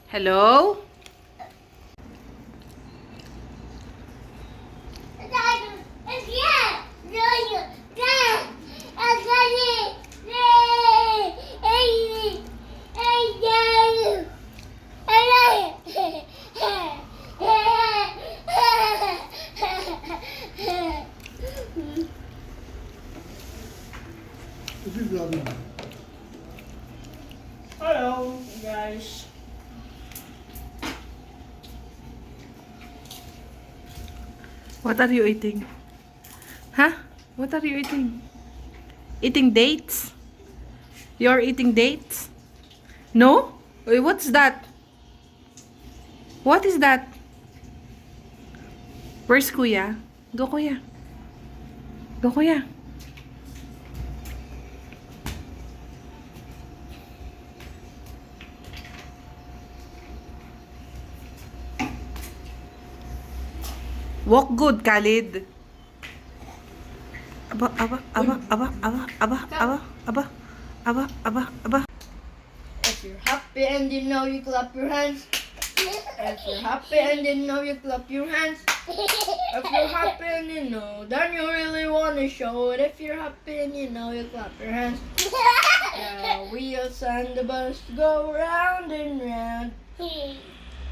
Hello? Hello, guys. What are you eating? Huh? What are you eating? Eating dates? You're eating dates? No? Wait, what's that? What is that? Where's Kuya? Go, Kuya. Go, Kuya. Walk good, Khalid. Aba, aba, aba, aba, aba, aba, aba, aba, aba, aba, aba. If you're happy and you know, you clap your hands. If you're happy and you know, you clap your hands. If you're happy and you know, then you really want to show it. If you're happy and you know, you clap your hands. The wheels and the bus go round and round.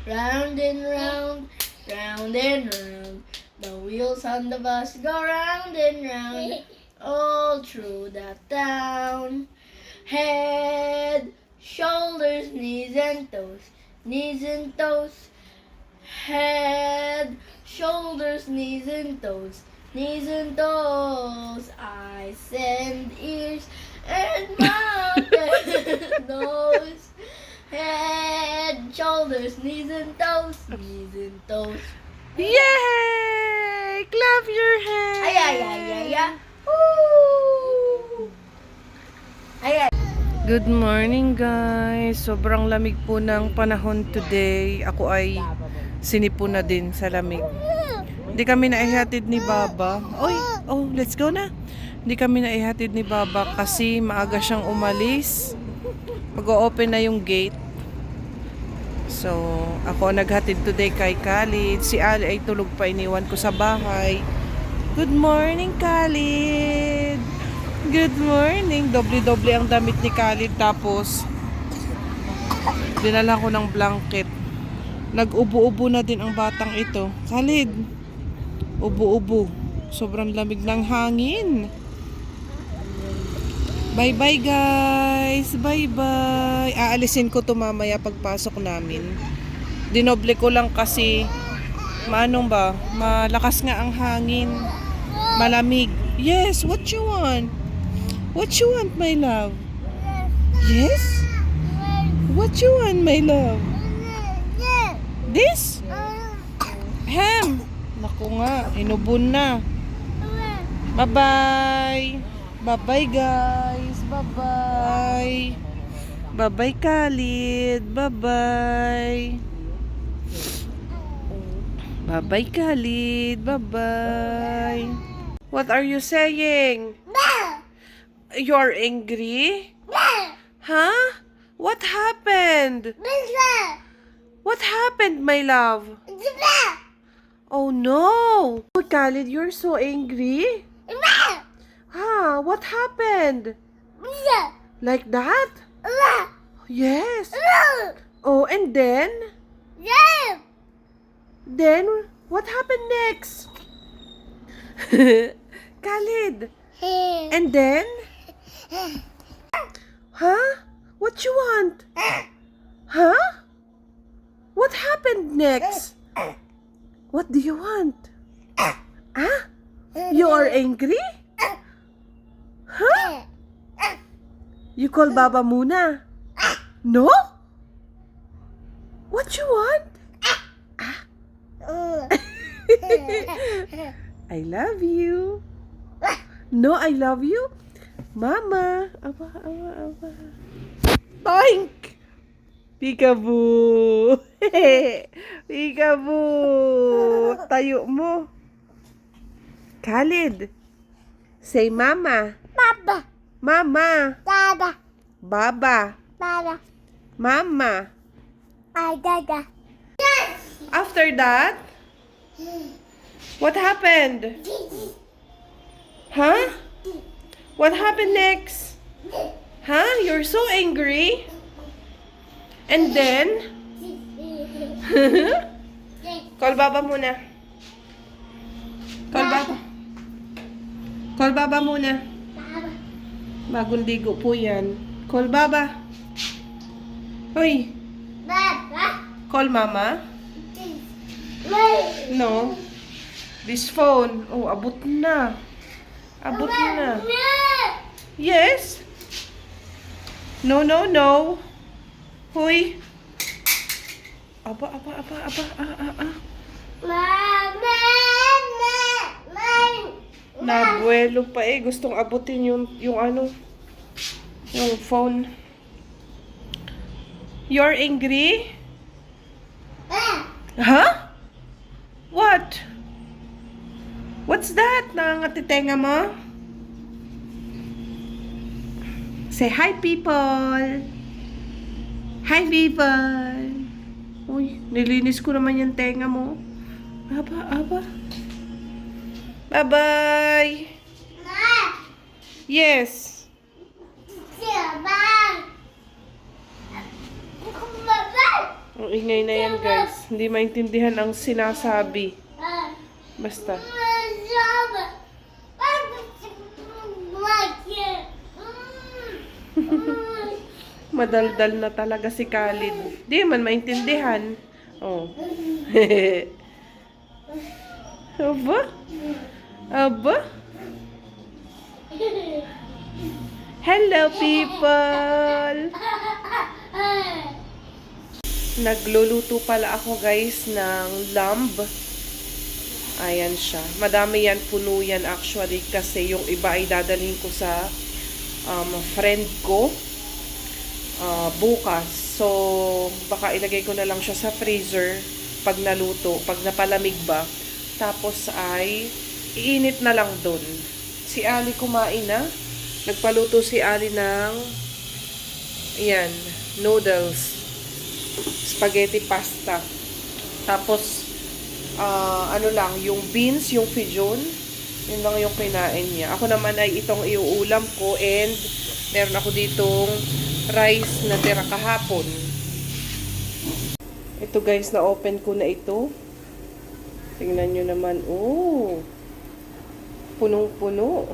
Round and round, round and round. The wheels on the bus go round and round. All through the town. Head, shoulders, knees and toes. Knees and toes. Head, shoulders, knees and toes. Knees and toes. Eyes and ears and mouth and nose. Head, shoulders, knees and toes. Knees and toes. Yay! Clap your hands! Ay, ay, ay, ay, ay. Woo! Ay, ay. Good morning, guys. Sobrang lamig po ng panahon today. Ako ay sinipo na din sa lamig. Hindi kami naihatid ni Baba. Oy, oh, let's go na. Hindi kami naihatid ni Baba kasi maaga siyang umalis. Mag-o-open na yung gate. So, ako naghatid today kay Khalid. Si Ali ay tulog pa, iniwan ko sa bahay. Good morning, Khalid! Good morning! Doble-doble ang damit ni Khalid. Tapos, dinala ko ng blanket. Nag-ubo-ubo na din ang batang ito. Khalid, ubo-ubo. Sobrang lamig ng hangin. Bye-bye, guys. Bye-bye. Aalisin ko to mamaya pagpasok namin. Dinoble ko lang kasi manong ba? Malakas nga ang hangin. Malamig. Yes, what you want? What you want, my love? Yes? What you want, my love? This? Ham. Naku nga, inubon na. Bye-bye. Bye-bye, guys. Bye-bye. Bye-bye, Khalid. Bye-bye. Bye-bye, Khalid. Bye-bye. What are you saying? You're angry? Huh? What happened? What happened, my love? Oh, no. Oh, Khalid, you're so angry? Huh? What happened? Like that? Yes. Oh, and then? Then, what happened next? Khalid. And then? Huh? What you want? Huh? What happened next? What do you want? Ah? You are angry? Huh? You call Baba muna? No? What you want? I love you. No, I love you. Mama. Aba, aba, aba. Boink! Peekaboo! Peekaboo! Tayo mo. Khalid. Say mama. Mama. Baba. Mama. After that, what happened? Huh? What happened next? Huh? You're so angry? And then? Call Baba muna. Call Baba. Call Baba muna. Bagong ligo po yan. Call Baba. Hoy. Call Mama. No. This phone. Oh, abot na. Abot na. Yes. No, no, no. Hoy. Aba. Nabuelo pa eh. Gustong abutin yung ano. Yung phone. You're angry? Huh? What? What's that? Nangangatitenga mo? Say hi, people. Hi, people. Uy, nilinis ko naman yung tenga mo. Aba. Bye-bye. Yes. Ang ingay na yan, guys. Hindi maintindihan ang sinasabi. Basta. Madaldal na talaga si Khalid. Di man maintindihan. Oh. Aba? Hello, people! Nagluluto pala ako, guys, ng lamb. Ayan siya. Madami yan, puno yan actually kasi yung iba ay dadalhin ko sa friend ko bukas. So, baka ilagay ko na lang siya sa freezer pag naluto, pag napalamig ba. Tapos ay iinit na lang dun. Si Ali kumain na. Nagpaluto si Ali ng ayan, noodles. Spaghetti pasta. Tapos ano lang, yung beans, yung fijon, yun lang yung kinain niya. Ako naman ay itong iuulam ko and meron ako ditong rice na tira kahapon. Ito guys, na-open ko na ito. Tingnan nyo naman. Oh, punong-puno.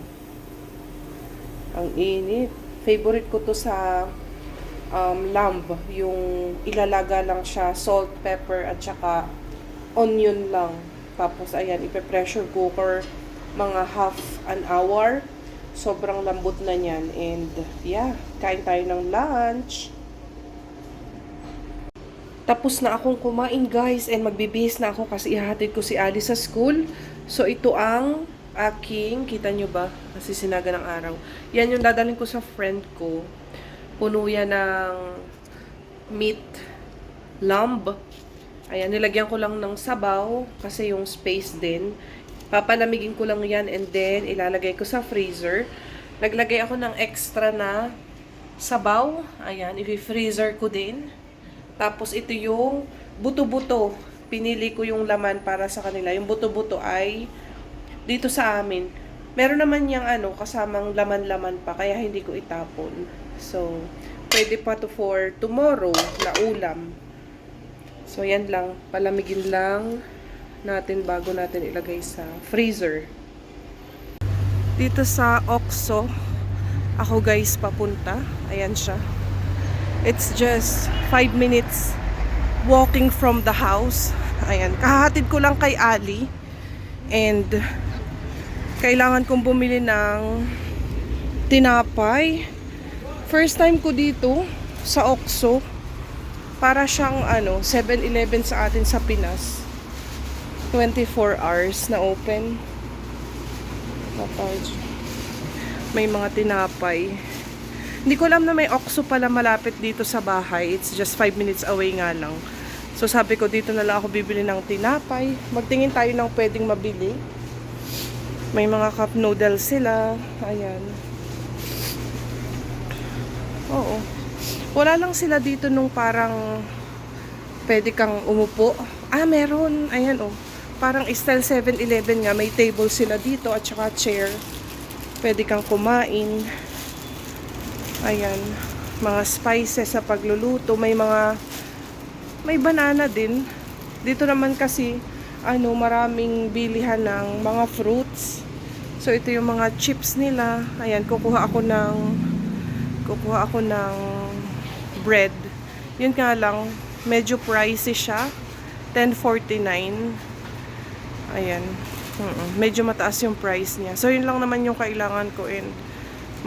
Ang init. Favorite ko to sa lamb. Yung ilalaga lang siya, salt, pepper, at saka onion lang. Tapos, ayan, ipe-pressure cooker mga half an hour. Sobrang lambot na niyan. And, yeah, kain tayo ng lunch. Tapos na akong kumain, guys. And magbibihis na ako kasi ihahatid ko si Ali sa school. So, ito ang aking, kita nyo ba? Kasi sinaga ng araw. Yan yung dadalhin ko sa friend ko. Puno yan ng meat lamb. Ayan, nilagyan ko lang ng sabaw kasi yung space din. Papalamigin ko lang yan and then ilalagay ko sa freezer. Naglagay ako ng extra na sabaw. Ayan, i-freezer ko din. Tapos ito yung buto-buto. Pinili ko yung laman para sa kanila. Yung buto-buto ay dito sa amin. Meron naman yung kasamang laman-laman pa kaya hindi ko itapon. So, pwede pa to for tomorrow na ulam. So, yan lang. Palamigin lang natin bago natin ilagay sa freezer. Dito sa Oxo, ako guys papunta. Ayan siya. It's just 5 minutes walking from the house. Ayan. Kahatid ko lang kay Ali. And kailangan kong bumili ng tinapay. First time ko dito sa Oxo. Para siyang 7-Eleven sa atin sa Pinas. 24 hours na open. May mga tinapay. Hindi ko alam na may Oxo pala malapit dito sa bahay. It's just 5 minutes away nga lang. So sabi ko dito na lang ako bibili ng tinapay. Magtingin tayo ng pwedeng mabili. May mga cup noodles sila. Ayan. Oo. Wala lang sila dito nung parang Pwede kang umupo. Ah, meron. Ayan, oh. Parang style 7-Eleven nga. May table sila dito at saka chair. Pwede kang kumain. Ayan. Mga spices sa pagluluto. May banana din. Dito naman kasi, maraming bilihan ng mga fruits. So, ito yung mga chips nila. Ayan, kukuha ako ng bread. Yun nga lang, medyo pricey siya. 10.49. Ayan. Medyo mataas yung price niya. So, yun lang naman yung kailangan ko. And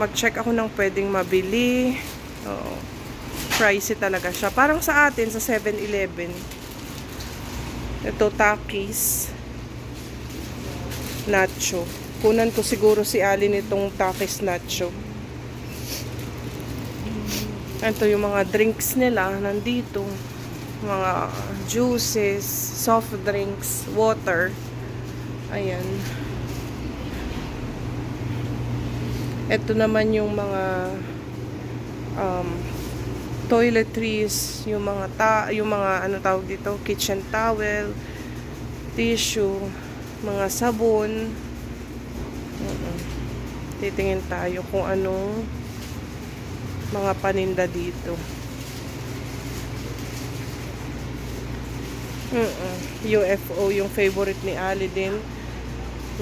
mag-check ako ng pwedeng mabili. Oo. Pricey talaga siya. Parang sa atin, sa 7-Eleven. Ito, Takis. Nacho. Kunan ko siguro si Ali nitong Takis Nacho. Ito yung mga drinks nila. Nandito. Mga juices, soft drinks, water. Ayan. Ito naman yung mga toiletries, yung mga ano tawag dito, kitchen towel, tissue, mga sabon. Titingin tayo kung anong mga paninda dito. UFO yung favorite ni Ali din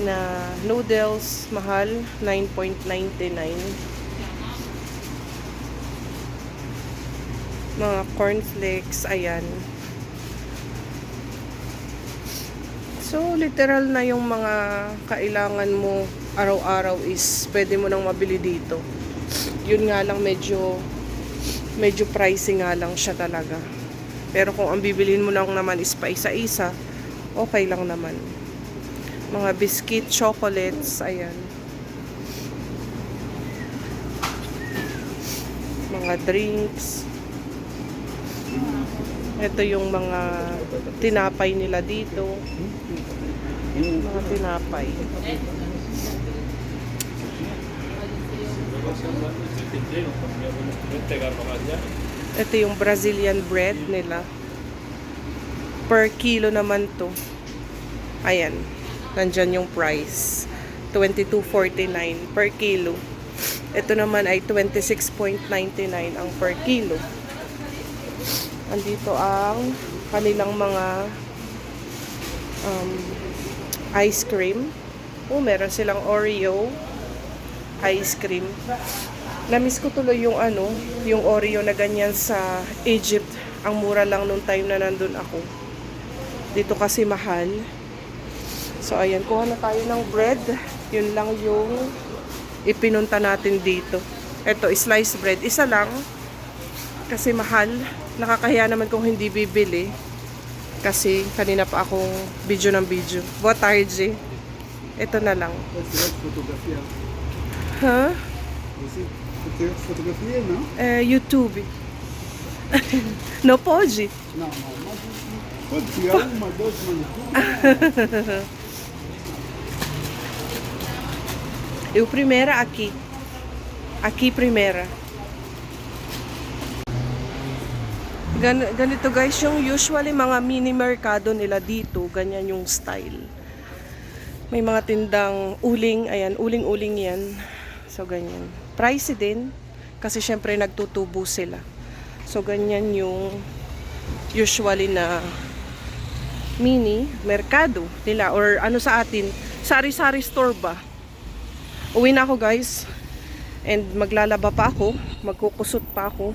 na noodles, mahal, 9.99. Mga cornflakes, ayan. So, literal na yung mga kailangan mo araw-araw is pwede mo nang mabili dito. Yun nga lang medyo pricey nga lang siya talaga. Pero kung ang bibilin mo lang naman is pa isa-isa, okay lang naman. Mga biscuit, chocolates, ayan. Mga drinks. Ito yung mga tinapay nila dito. Mga tinapay. Ito yung Brazilian bread nila. Per kilo naman to. Ayan. Nandyan yung price. 22.49 per kilo. Ito naman ay 26.99 ang per kilo. Andito ang kanilang mga ice cream. Meron silang Oreo ice cream. Namiss ko tuloy yung yung Oreo na ganyan sa Egypt. Ang mura lang nung time na nandun ako. Dito kasi mahal. So ayan, kuha na tayo ng bread. Yun lang yung ipinunta natin dito. Ito, sliced bread. Isa lang. Kasi mahal. Nakakahiya naman kung hindi bibili. Kasi kanina pa akong video ng video. Boa tarde. Ito na lang. Huh? Você fotografia, não? YouTube. Não pode? Não, mas pode tirar uma, duas, mas YouTube. Eu primeira aqui. Aqui primeira. Ganito guys, yung usually mga mini merkado nila dito, ganyan yung style. May mga tindang uling, ayan, uling-uling yan. So ganyan. Pricey din, kasi syempre nagtutubo sila. So ganyan yung usually na mini merkado nila, or ano sa atin, sari-sari store ba. Uwi na ako guys, and maglalaba pa ako, magkukusot pa ako.